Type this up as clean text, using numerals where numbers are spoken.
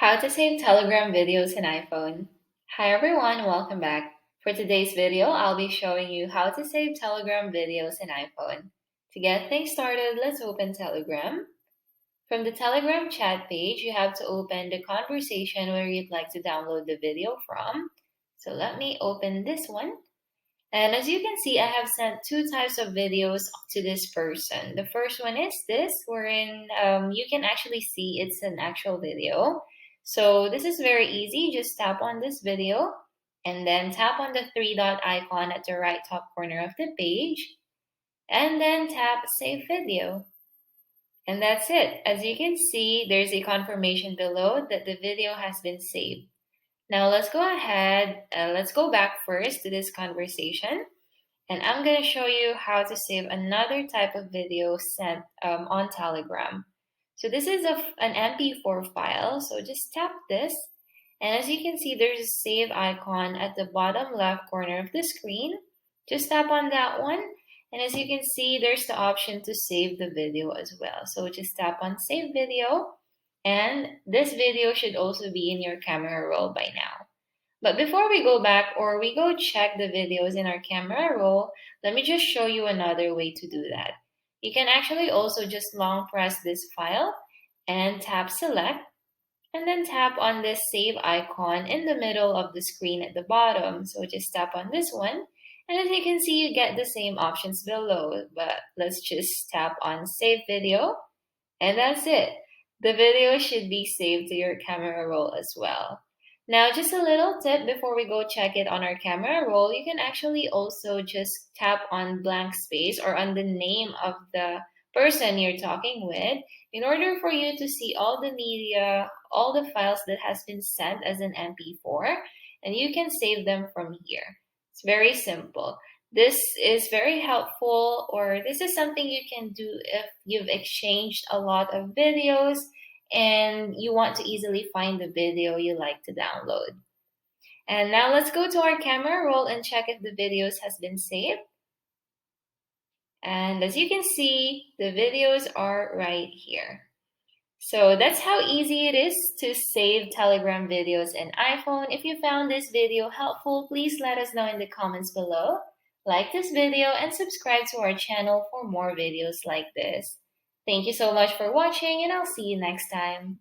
How to save Telegram videos in iPhone. Hi everyone, welcome back. For today's video, I'll be showing you how to save Telegram videos in iPhone. To get things started, let's open Telegram. From the Telegram chat page, you have to open the conversation where you'd like to download the video from. So let me open this one. And as you can see, I have sent two types of videos to this person. The first one is this, wherein you can actually see it's an actual video. So this is very easy. Just tap on this video and then tap on the three dot icon at the right top corner of the page and then tap Save Video. And that's it. As you can see, there's a confirmation below that the video has been saved. Now let's go ahead, let's go back first to this conversation. And I'm going to show you how to save another type of video sent on Telegram. So this is an MP4 file. So just tap this. And as you can see, there's a save icon at the bottom left corner of the screen. Just tap on that one. And as you can see, there's the option to save the video as well. So just tap on Save Video. And this video should also be in your camera roll by now. But before we go back or we go check the videos in our camera roll, let me just show you another way to do that. You can actually also just long press this file and tap Select and then tap on this save icon in the middle of the screen at the bottom. So just tap on this one. And as you can see, you get the same options below, but let's just tap on Save Video. And that's it. The video should be saved to your camera roll as well. Now, just a little tip before we go check it on our camera roll, you can actually also just tap on blank space or on the name of the person you're talking with in order for you to see all the media, all the files that has been sent as an MP4, and you can save them from here. It's very simple. This is very helpful, or this is something you can do if you've exchanged a lot of videos and you want to easily find the video you like to download. And now let's go to our camera roll and check if the videos has been saved. And as you can see, the videos are right here. So that's how easy it is to save Telegram videos in iPhone. If you found this video helpful, please let us know in the comments below. Like this video and subscribe to our channel for more videos like this. Thank you so much for watching, and I'll see you next time.